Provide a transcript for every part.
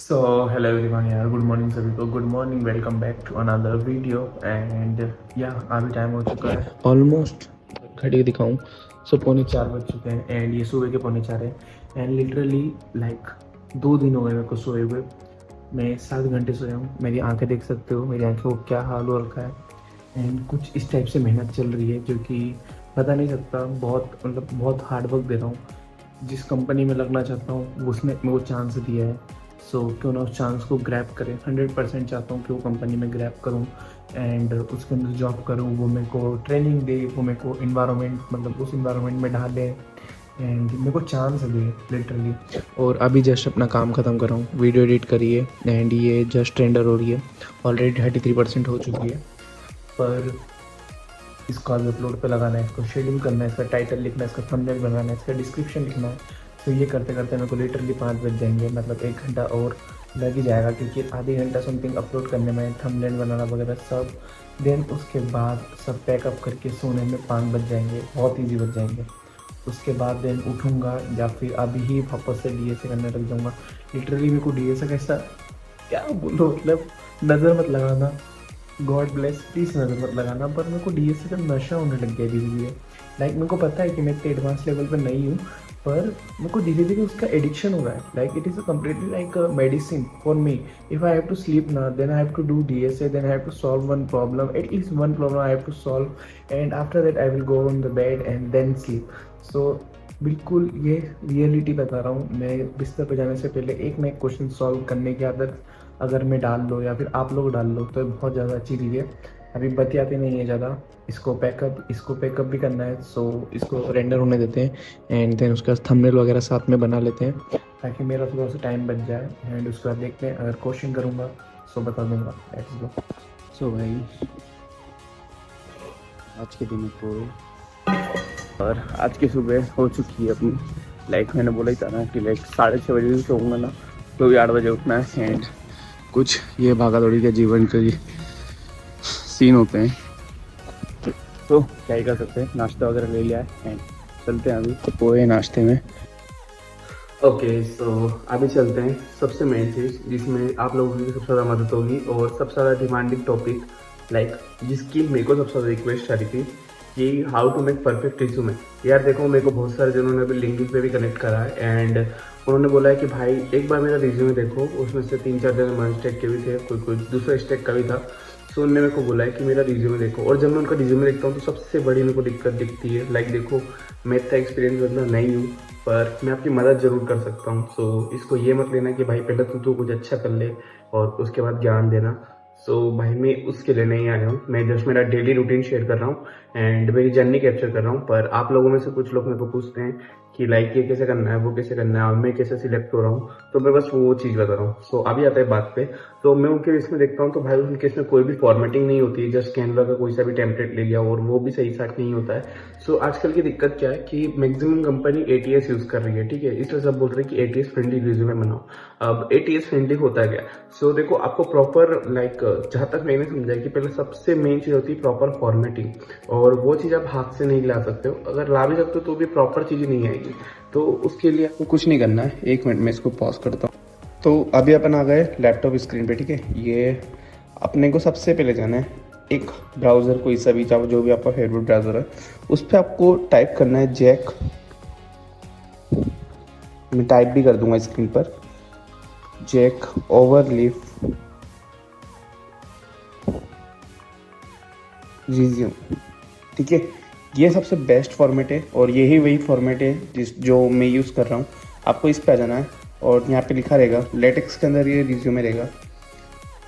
सो hello everyone यार, good morning सभी को। Good morning, welcome back to another video. And या अभी टाइम हो चुका है ऑलमोस्ट, घड़ी दिखाऊं, सो 3:45 बज चुके हैं। एंड ये सुबह के 3:45 है। एंड लिटरली लाइक 2 दिन हो गए मेरे को सोए हुए। मैं 7 घंटे सोया हूँ। मेरी आंखें देख सकते हो, मेरी आंखों को क्या हाल हो रखा है। एंड कुछ इस टाइप से मेहनत चल रही है जो कि पता नहीं सकता। बहुत मतलब बहुत हार्ड वर्क दे रहा हूँ। जिस कंपनी में लगना चाहता हूँ उसने मेरे को चांस दिया है। सो क्यों ना उस चांस को ग्रैब करें। 100% चाहता हूँ कि वो कंपनी में ग्रैब करूँ एंड उसके अंदर जॉब करूँ। वो मेरे को ट्रेनिंग दे, वो मेरे को इन्वायरमेंट मतलब उस इन्वायरमेंट में डाले एंड मेरे को चांस दे लिटरली। और अभी जस्ट अपना काम ख़त्म कर रहा हूँ, वीडियो एडिट करी है एंड ये जस्ट रेंडर हो रही है। ऑलरेडी 33% हो चुकी है। पर इसको आज अपलोड पे लगाना है, इसको शेड्यूल करना है, इसका टाइटल लिखना है, इसका थंबनेल बनाना है, इसका डिस्क्रिप्शन लिखना है। तो ये करते करते मेरे को लिटरली 5 बज जाएंगे, मतलब 1 घंटा और लग ही जाएगा क्योंकि आधे घंटा समथिंग अपलोड करने में, थंबनेल बनाना वगैरह सब। देन उसके बाद सब पैकअप करके सोने में 5 बज जाएंगे, बहुत ईजी बज जाएंगे। उसके बाद देन उठूँगा या फिर अभी ही वापस से डीएसए करने लग जाऊँगा। लिटरली मेरे को डीएसए कैसा क्या बोलो, मतलब नज़र मत लगाना, गॉड ब्लेस, प्लीज़ नज़र मत लगाना। पर मेरे को डीएसए का नशा होने लग गया धीरे धीरे। लाइक मेरे को पता है कि मैं इतने एडवांस लेवल पर नहीं हूँ, पर मेरे को धीरे धीरे उसका एडिक्शन हो रहा है। Like it is a completely like medicine for me. If I have to sleep ना, then I have to do DSA, then I have to solve one problem, at least one problem I have to solve and after that I will go on the bed and then sleep. So बिल्कुल ये reality बता रहा हूँ। मैं बिस्तर पर जाने से पहले एक ना एक क्वेश्चन सॉल्व करने की आदत अगर मैं डाल लो या फिर आप लोग डाल लो तो बहुत ज़्यादा अच्छी चीज़ है। अभी बतियाते नहीं है ज़्यादा, इसको पैकअप भी करना है। सो इसको रेंडर होने देते हैं एंड देन उसका थंबनेल वगैरह साथ में बना लेते हैं ताकि मेरा थोड़ा सा टाइम बच जाए। एंड उसके बाद देखते हैं, अगर क्वेश्चन करूँगा सो बता दूँगा। Let's go. सो भाई आज के दिन पूरे और आज की सुबह हो चुकी है अपनी। लाइक मैंने बोला ही था ना कि लाइक 6:30 बजे से सोऊंगा ना, तो भी 8 बजे उठना है। एंड कुछ ये भागा दौड़ी के जीवन के सीन होते हैं, तो क्या ही कर सकते हैं। नाश्ता वगैरह ले लिया है एंड चलते हैं अभी पोहे नाश्ते में। ओके सो अभी चलते हैं सबसे मेन चीज़ जिसमें आप लोगों की सबसे ज़्यादा मदद होगी और सबसे ज़्यादा डिमांडिंग टॉपिक, लाइक जिसकी मेरे को सबसे ज़्यादा रिक्वेस्ट आ रही थी कि how to make perfect resume. यार देखो, मेरे को बहुत सारे जिन्होंने अभी लिंक्डइन पे भी कनेक्ट करा है एंड उन्होंने बोला है कि भाई एक बार मेरा रिज्यूमे देखो। उसमें से 3-4 जगह नॉन स्टेट के भी थे, कोई दूसरे स्टेट का भी था। सो उन्होंने मेरे को बोला है कि मेरा रिज्यूमे देखो। और जब मैं उनका रिज्यूमे देखता हूँ तो सबसे बड़ी मेरे को दिक्कत दिखती है। लाइक देखो, मैं इतना एक्सपीरियंस बंदा नहीं हूँ, पर मैं आपकी मदद ज़रूर कर सकता हूँ। सो इसको ये मत लेना कि भाई पहले तू कुछ अच्छा कर ले और उसके बाद ज्ञान देना। सो भाई मैं उसके लिए नहीं आया हूँ, मैं जस्ट मेरा डेली रूटीन शेयर कर रहा हूँ एंड मेरी जर्नी कैप्चर कर रहा हूँ। पर आप लोगों में से कुछ लोग मेरे को पूछते हैं कि लाइक ये कैसे करना है, वो कैसे करना है और मैं कैसे सिलेक्ट हो रहा हूँ, तो मैं बस वो चीज़ बता रहा हूँ। सो अभी आता है बात पे। तो मैं उनके इसमें देखता हूँ तो भाई उनके इसमें कोई भी फॉर्मेटिंग नहीं होती है, जस्ट कैनवा का कोई सा भी टेम्पलेट ले लिया और वो भी सही साथ नहीं होता है। सो आजकल की दिक्कत क्या है कि मैक्सिमम कंपनी एटीएस यूज़ कर रही है, ठीक है। इसलिए सब बोल रहे हैं कि एटीएस फ्रेंडली रिज्यूमे बनाओ। अब एटीएस फ्रेंडली होता है क्या? सो देखो, आपको प्रॉपर लाइक जहाँ तक मैंने समझा है कि पहले सबसे मेन चीज़ होती है प्रॉपर फॉर्मेटिंग, और वो चीज़ आप हाथ से नहीं ला सकते हो। अगर ला भी सकते हो तो भी प्रॉपर चीज़ नहीं आएगी। तो उसके लिए आपको कुछ नहीं करना है। 1 मिनट में इसको पॉज करता हूँ। तो अभी अपन आ गए लैपटॉप स्क्रीन पे, ठीक है। ये अपने को सबसे पहले जाना है एक ब्राउज़र, कोई सा भी, चाहे जो भी आपका फेवरेट ब्राउज़र है, उस पर आपको टाइप करना है जैक। मैं टाइप भी कर दूंगा स्क्रीन पर, जैक ओवरलीफ रिज्यूम, ठीक है। ये सबसे बेस्ट फॉर्मेट है और यही वही फॉर्मेट है जो मैं यूज़ कर रहा हूँ। आपको इस पे आ जाना है और यहाँ पे लिखा रहेगा, लेटेक्स के अंदर ये रिज्यूमे रहेगा,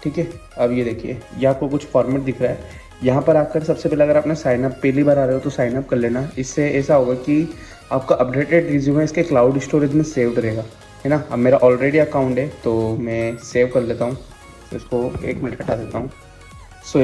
ठीक है। अब ये देखिए, ये आपको कुछ फॉर्मेट दिख रहा है। यहाँ पर आकर सबसे पहले अगर आपने साइनअप पहली बार आ रहे हो तो साइनअप कर लेना। इससे ऐसा होगा कि आपका अपडेटेड रिज्यूमे इसके क्लाउड स्टोरेज में सेव्ड रहेगा, है ना। अब मेरा ऑलरेडी अकाउंट है तो मैं सेव कर लेता हूँ, तो इसको 1 मिनट हटा देता हूँ। सो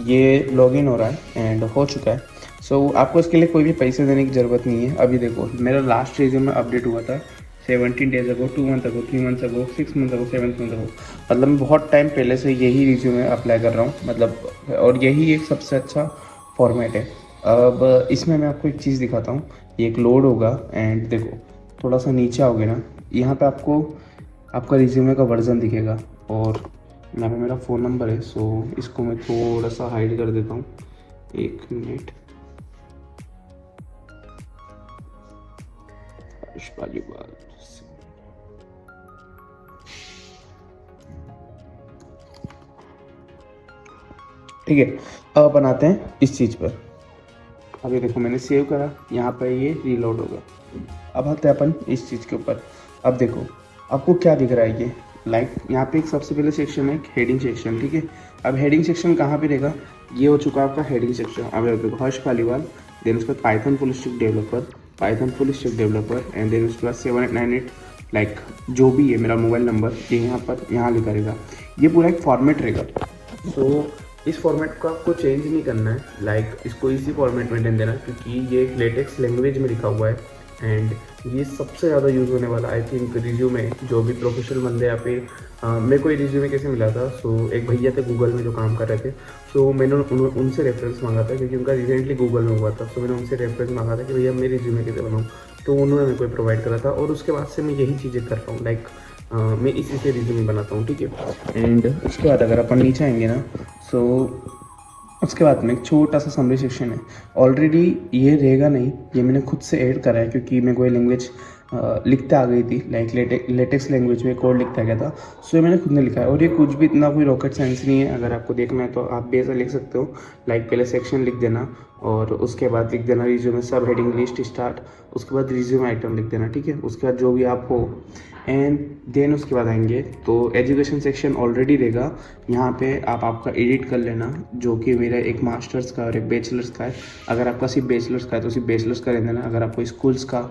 ये लॉगिन हो रहा है एंड हो चुका है। सो आपको इसके लिए कोई भी पैसे देने की ज़रूरत नहीं है। अभी देखो, मेरा लास्ट रिज्यूमे अपडेट हुआ था 17 days ago, 2 month ago, 3 month ago, 6 month ago, 7 month ago. मतलब मैं बहुत टाइम पहले से यही रिज्यूमे अप्लाई कर रहा हूँ, मतलब, और यही एक सबसे अच्छा फॉर्मेट है। अब इसमें मैं आपको एक चीज़ दिखाता हूँ। ये एक लोड होगा एंड देखो, थोड़ा सा नीचे आओगे ना, यहाँ पे आपको आपका रिज्यूमे का वर्जन दिखेगा। और यहाँ पे मेरा फ़ोन नंबर है, सो इसको मैं थोड़ा सा हाइड कर देता हूँ, 1 मिनट। ठीक है, अब अपन आते हैं इस चीज़ पर। अभी देखो मैंने सेव करा, यहाँ पर ये रीलोड होगा। अब आते हैं अपन इस चीज़ के ऊपर। अब देखो आपको क्या दिख रहा है, ये लाइक यहाँ पे एक सबसे पहले सेक्शन है, हेडिंग सेक्शन। ठीक है, अब हेडिंग सेक्शन कहाँ पे रहेगा, ये हो चुका आपका हेडिंग सेक्शन। अब देखो हर्ष पालीवाल, देन उसके बाद Python full stack developer, Python full stack developer, and then उसके बाद 7898 लाइक जो भी है मेरा मोबाइल नंबर, ये यहाँ पर यहाँ लिखा रहेगा। ये पूरा एक फॉर्मेट रहेगा। सो इस फॉर्मेट को आपको चेंज नहीं करना है, लाइक इसको इसी फॉर्मेट में देना, क्योंकि ये एक लेटेक्स लैंग्वेज में लिखा हुआ है एंड ये सबसे ज़्यादा यूज़ होने वाला आई थिंक रिज्यूमे। जो भी प्रोफेशनल बंदे या फिर मेरे को ये रिज्यूमे कैसे मिला था, सो एक भैया थे गूगल में जो काम कर रहे थे, सो मैंने उनसे रेफरेंस मांगा था, क्योंकि उनका रिसेंटली गूगल में हुआ था। सो मैंने उनसे रेफरेंस मांगा था कि भैया मैं रिज्यूमे कैसे बनाऊँ, तो उन्होंने मेरे को प्रोवाइड करा था। और उसके बाद से मैं यही चीज़ें कर रहा हूँ, लाइक मैं इसी से रिज्यूमे बनाता हूँ। ठीक है, एंड उसके बाद अगर अपन नीचे आएंगे ना, सो उसके बाद में एक छोटा सा समरी सेक्शन है। ऑलरेडी ये रहेगा नहीं, ये मैंने खुद से ऐड करा है, क्योंकि मेरे को ये लैंग्वेज लिखते आ गई थी, लाइक लेटेक्स लैंग्वेज में कोड लिखता गया था। सो ये मैंने खुद ने लिखा है, और ये कुछ भी इतना कोई रॉकेट साइंस नहीं है। अगर आपको देखना है तो आप भी ऐसा लिख सकते हो, लाइक पहले सेक्शन लिख देना और उसके बाद लिख देना रिज्यूमे सब हेडिंग लिस्ट स्टार्ट, उसके बाद रिज्यूमे आइटम लिख देना। ठीक है, उसके बाद जो भी आप हो, एंड देन उसके बाद आएंगे तो एजुकेशन सेक्शन ऑलरेडी रहेगा। यहाँ पे आप आपका एडिट कर लेना, जो कि मेरा एक मास्टर्स का और एक बैचलर्स का है। अगर आपका सिर्फ बैचलर्स का है तो सिर्फ बैचलर्स का रहने देना। अगर आपको स्कूल्स का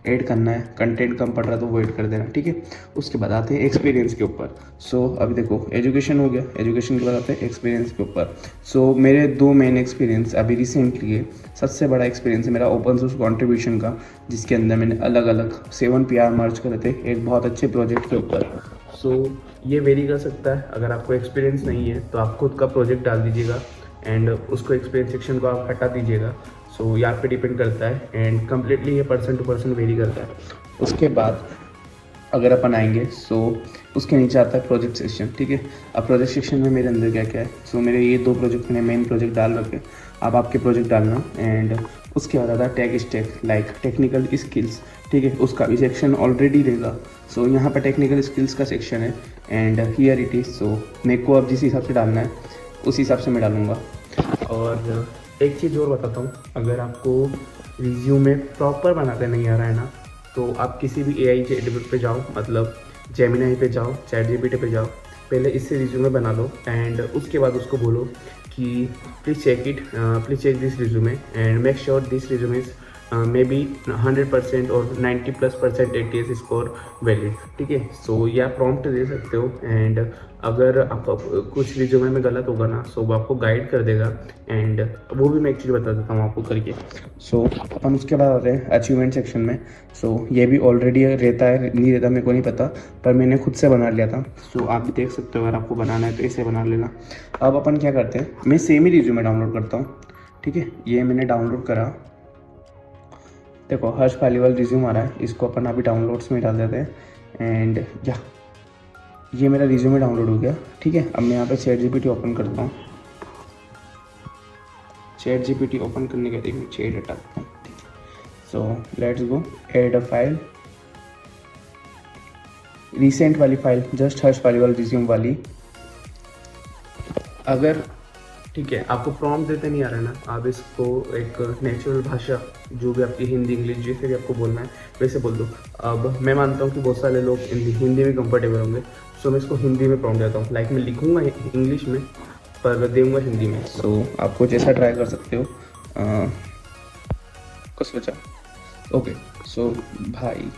ऐड करना है, कंटेंट कम पड़ रहा है तो वो ऐड कर देना। ठीक है, उसके बाद आते हैं एक्सपीरियंस के ऊपर। सो अभी देखो एजुकेशन हो गया, एजुकेशन के बाद आते हैं एक्सपीरियंस के ऊपर। सो मेरे 2 मेन एक्सपीरियंस अभी रिसेंटली है। सबसे बड़ा एक्सपीरियंस है मेरा ओपन सोर्स कॉन्ट्रीब्यूशन का, जिसके अंदर मैंने अलग अलग 7 PR मार्च करे थे एक बहुत अच्छे प्रोजेक्ट के ऊपर। सो ये वेरी कर सकता है, अगर आपको एक्सपीरियंस नहीं है तो आप खुद का प्रोजेक्ट डाल दीजिएगा एंड उसको एक्सपीरियंस सेक्शन को आप हटा दीजिएगा। सो ये आप पे डिपेंड करता है एंड कम्प्लीटली ये पर्सन टू पर्सन वेरी करता है। उसके बाद अगर अपन आएंगे, सो उसके नीचे आता है प्रोजेक्ट सेक्शन। ठीक है, अब प्रोजेक्ट सेक्शन में मेरे अंदर क्या क्या है, सो मेरे ये 2 प्रोजेक्ट मैंने मेन प्रोजेक्ट डाल रखे, अब आपके प्रोजेक्ट डालना। एंड उसके बाद आता है tech stack, like technical skills. ठीक है, उसका भी सेक्शन ऑलरेडी रहेगा। सो यहाँ पर टेक्निकल स्किल्स का सेक्शन है एंड हियर इट इज़। सो मेरे को अब जिस हिसाब से डालना है उस हिसाब से मैं डालूँगा। और एक चीज़ और बताता हूँ, अगर आपको रिज्यूमे प्रॉपर बनाते नहीं आ रहा है ना, तो आप किसी भी AI पे जाओ, मतलब जेमिनाई पे जाओ, ChatGPT पे जाओ, पहले इससे रिज्यूमे बना लो एंड उसके बाद उसको बोलो कि please check this resume and make sure this resume is may be 100% और 90+% ATS स्कोर वैलिड। ठीक है, सो ये आप प्रॉम्प्ट दे सकते हो एंड अगर आप कुछ रिज्यूमे में गलत होगा ना, सो वो आपको गाइड कर देगा एंड वो भी मैं एक चीज़ बता देता हूँ आपको करके। सो अपन उसके बाद आते हैं अचीवमेंट सेक्शन में। सो ये भी ऑलरेडी रहता है, नहीं रहता मेरे को नहीं पता, पर मैंने खुद से बना लिया था। सो आप भी देख सकते हो, अगर आपको बनाना है तो इसे बना लेना। अब अपन क्या करते हैं, मैं सेम ही रिज्यूमे डाउनलोड करता हूँ। ठीक है, ये मैंने डाउनलोड करा, देखो हर्ष पालीवाल रिज्यूम आ रहा है, इसको अपन अभी डाउनलोड्स में डाल देते हैं एंड या ये मेरा रिज्यूमे डाउनलोड हो गया। ठीक है, अब मैं यहाँ पे ChatGPT ओपन करता हूँ। ChatGPT ओपन करने के बाद चैट हटाता हूँ। So let's go add a file, recent वाली फाइल, जस्ट हर्ष पालीवाल रिज्यूम वाली। अगर ठीक है आपको प्रॉम्प्ट देते नहीं आ रहा है ना, आप इसको एक नेचुरल भाषा, जो भी आपकी हिंदी इंग्लिश जैसे भी आपको बोलना है वैसे बोल दो। अब मैं मानता हूँ कि बहुत सारे लोग हिंदी में कंफर्टेबल होंगे, सो मैं इसको हिंदी में प्रॉम्प्ट देता हूँ। लाइक मैं लिखूँगा इंग्लिश में पर दूंगा हिंदी में। सो आपको जैसा ट्राई कर सकते हो। कुछ बचा, ओके। सो भाई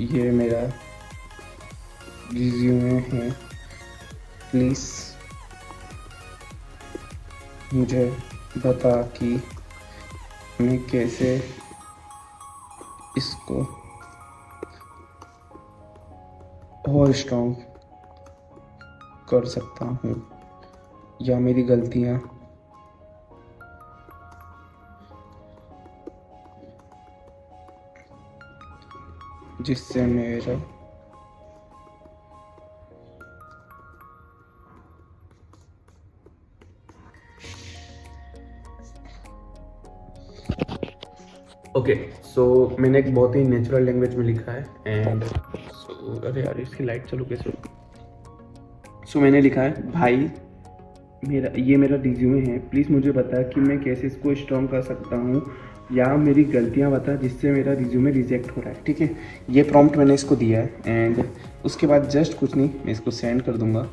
ये मेरा रिज्यूमे है, प्लीज़ मुझे बता कि मैं कैसे इसको और स्ट्रॉन्ग कर सकता हूँ, या मेरी गलतियाँ जिससे मेरा ओके, सो मैंने एक बहुत ही नेचुरल लैंग्वेज में लिखा है एंड अरे यार इसकी लाइट चालू कैसे हो? सो मैंने लिखा है, भाई मेरा रिज्यूमे है, प्लीज़ मुझे बता कि मैं कैसे इसको स्ट्रॉन्ग कर सकता हूँ या मेरी गलतियाँ बता जिससे मेरा रिज्यूमे रिजेक्ट हो रहा है। ठीक है, ये प्रॉम्प्ट मैंने इसको दिया है एंड उसके बाद जस्ट कुछ नहीं, मैं इसको सेंड कर दूँगा।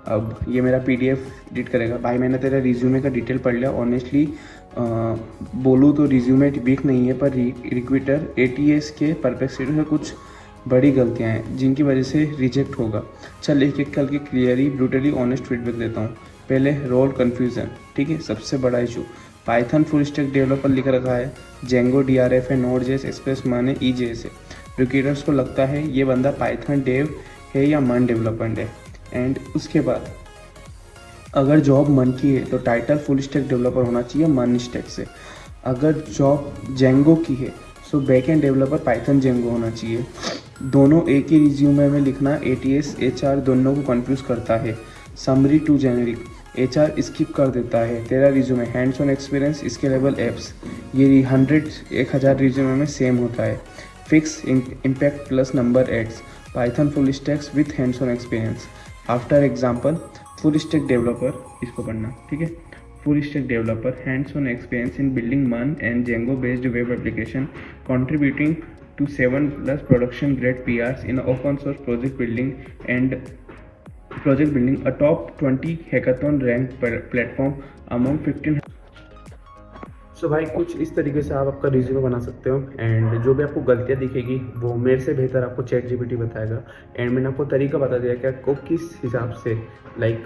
अब ये मेरा PDF एडिट करेगा। भाई मैंने तेरा रिज्यूमे का डिटेल पढ़ लिया, ऑनेस्टली बोलूँ तो रिज्यूमे वीक नहीं है, पर रिक्रूटर ATS के परपेक्सिटी से कुछ बड़ी गलतियाँ हैं जिनकी वजह से रिजेक्ट होगा। चल एक एक करके क्लियरली ब्रूटली ऑनेस्ट फीडबैक देता हूँ। पहले रोल कन्फ्यूज़न, ठीक है, सबसे बड़ा issue. Python full stack developer लिख रखा है, जेंगो DRF है, नोड.js, एक्सप्रेस मन है, EJS है। रिक्रूटर्स को लगता है ये बंदा पाइथन डेव है या मन डेवलपमेंट है। एंड उसके बाद अगर जॉब मन की है तो टाइटल फुल स्टैक डेवलपर होना चाहिए मन स्टैक से। अगर जॉब जेंगो की है so back end developer Python Django होना चाहिए। दोनों एक ही रिज्यूमे में लिखना ATS HR दोनों को कंफ्यूज करता है। समरी टू जेनेरिक, HR स्किप कर देता है। तेरा resume hands on experience, scalable apps, ये 1000 रिज्यूमे में सेम होता है। Fix impact plus number adds, Python full stacks with hands on experience. After example full stack developer, इसको पढ़ना, ठीक है। Full stack developer, hands on experience in building MUN and Django based web application, contributing to 7+ production grade PRs in open source project building, a top 20 hackathon ranked platform among 15। सो भाई कुछ इस तरीके से आप आपका रिज्यूमे बना सकते हो एंड जो भी आपको गलतियाँ दिखेगी वो मेरे से बेहतर आपको ChatGPT बताएगा। एंड मैंने आपको तरीका बता दिया कि आपको किस हिसाब से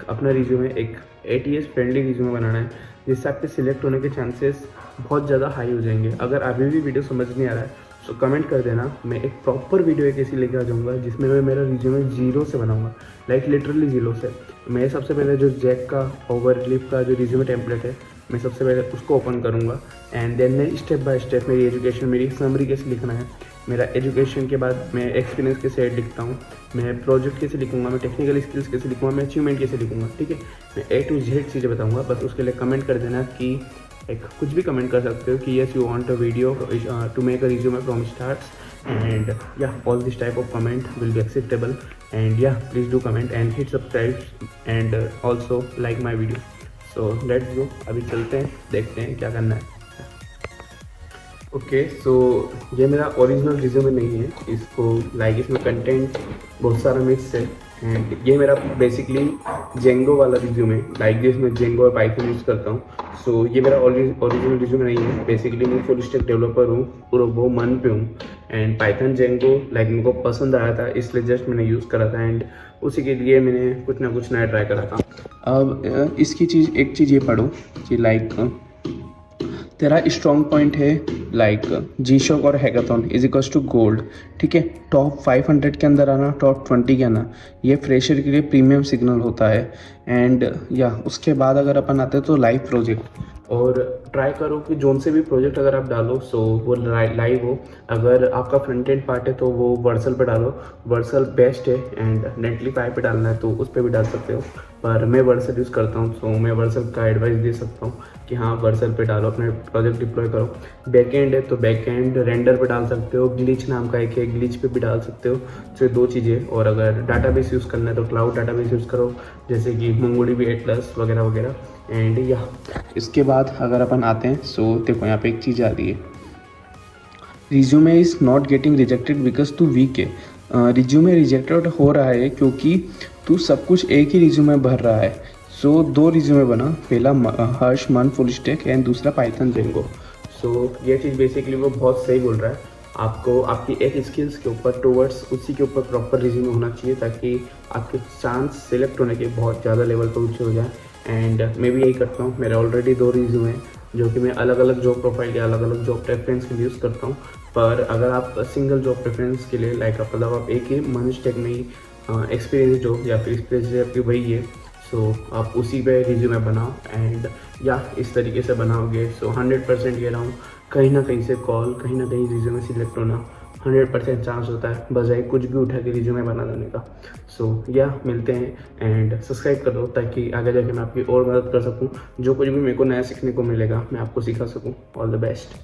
अपना रिज्यूमे एक ATS फ्रेंडली रिज्यूमे बनाना है जिससे आपके सिलेक्ट होने के चांसेस बहुत ज़्यादा हाई हो जाएंगे। अगर अभी भी वीडियो समझ नहीं आ रहा है तो कमेंट कर देना, मैं एक प्रॉपर वीडियो एक ऐसी लेके आ जाऊँगा जिसमें मैं मेरा रिज्यूमे जीरो से बनाऊँगा, लिटरली जीरो से। मैं सबसे पहले जो जैक का ओवरलिप का जो रिज्यूमे टेम्पलेट है मैं सबसे पहले उसको ओपन करूँगा एंड देन मैं स्टेप बाय स्टेप मेरी एजुकेशन, मेरी समरी कैसे लिखना है, मेरा एजुकेशन के बाद मैं एक्सपीरियंस कैसे ऐड लिखता हूँ, मैं प्रोजेक्ट कैसे लिखूँगा, मैं टेक्निकल स्किल्स कैसे लिखूँगा, मैं अचीवमेंट कैसे लिखूँगा। ठीक है, मैं A to Z चीज़ें बताऊँगा। बस उसके लिए कमेंट कर देना कि कुछ भी कमेंट कर सकते हो कि yes you want a video to make a resume from starts and yeah, all this type of comment will be acceptable and yeah, please do comment and hit subscribe and also like my video। so let's go, अभी चलते हैं, देखते हैं क्या करना है। Okay, सो ये मेरा ओरिजिनल रिज्यूमे नहीं है, इसको इसमें कंटेंट बहुत सारा मिक्स है एंड ये मेरा बेसिकली जेंगो वाला रिज्यूमे, जिसमें जेंगो और पाइथन यूज़ करता हूँ। सो ये मेरा ओरिजिनल रिज्यूमे नहीं है। बेसिकली मैं फुल स्टैक डेवलपर हूँ, पूरा वो मन पे हूँ एंड पाइथन जेंगो मेरे को पसंद आया था इसलिए जस्ट मैंने यूज़ करा था एंड उसी के लिए मैंने कुछ ना कुछ नया ट्राई करा था। अब इसकी एक चीज़ ये पढ़ो कि तेरा स्ट्रॉन्ग पॉइंट है G-Shock और hackathon is equals to gold. ठीक है, टॉप 500 के अंदर आना, टॉप 20 के आना, ये फ्रेशर के लिए प्रीमियम सिग्नल होता है। एंड या उसके बाद अगर अपन आते हैं तो लाइव प्रोजेक्ट, और ट्राई करो कि जोन से भी प्रोजेक्ट अगर आप डालो सो वो लाइव हो। अगर आपका फ्रंट एंड पार्ट है तो वो वर्सल पे डालो, वर्सल बेस्ट है एंड नेटलीफाई पे डालना है तो उस पर भी डाल सकते हो, पर मैं वर्सल यूज़ करता हूँ तो मैं वर्सल का एडवाइस दे सकता हूँ कि हाँ वर्सल पे डालो, अपने प्रोजेक्ट डिप्लॉय करो। बैकएंड है तो बैकएंड रेंडर पे डाल सकते हो, ग्लिच नाम का एक है, ग्लिच पे भी डाल सकते हो। तो दो चीज़ें। और अगर डाटाबेस यूज़ करना है तो क्लाउड डाटाबेस यूज़ करो, जैसे कि MongoDB 8+ वगैरह वगैरह। एंड या इसके बाद अगर अपन आते हैं सो देखो यहाँ पे एक चीज़ आ रही है, resume is not getting rejected because तू वीक है। रिज्यूमे रिजेक्टेड हो रहा है क्योंकि तू सब कुछ एक ही रिज्यूमे भर रहा है। सो 2 रिज्यूमे बना, पहला हर्ष मन फुल स्टैक एंड दूसरा पाइथन जेंगो। सो ये चीज़ बेसिकली वो बहुत सही बोल रहा है, आपको आपकी एक स्किल्स के ऊपर टूवर्ड्स उसी के ऊपर प्रॉपर रिज्यूमे होना चाहिए ताकि आपके चांस सिलेक्ट होने के बहुत ज़्यादा लेवल पर ऊँचे हो जाए। एंड मैं भी यही करता हूँ, मेरे ऑलरेडी 2 रिज्यूमे हैं जो कि मैं अलग अलग जॉब प्रोफाइल या अलग अलग जॉब प्रेफरेंस के लिए यूज़ करता हूँ। पर अगर आप सिंगल जॉब प्रेफरेंस के लिए आप एक ही मन स्टैक में ही एक्सपीरियंस जो या फिर एक्सपीरियंस आपकी वही है, सो आप उसी पे रिज्यूमे बनाओ एंड या इस तरीके से बनाओगे सो 100% ये रहा हूँ कहीं ना कहीं से कॉल, कहीं ना कहीं रिज्यूमे सिलेक्ट होना 100% चांस होता है, बजाय कुछ भी उठा के रिज्यूमे बना देने का। सो या मिलते हैं एंड सब्सक्राइब कर दो ताकि आगे जाके मैं आपकी और मदद कर सकूं, जो कुछ भी मेरे को नया सीखने को मिलेगा मैं आपको सिखा सकूं। All the best.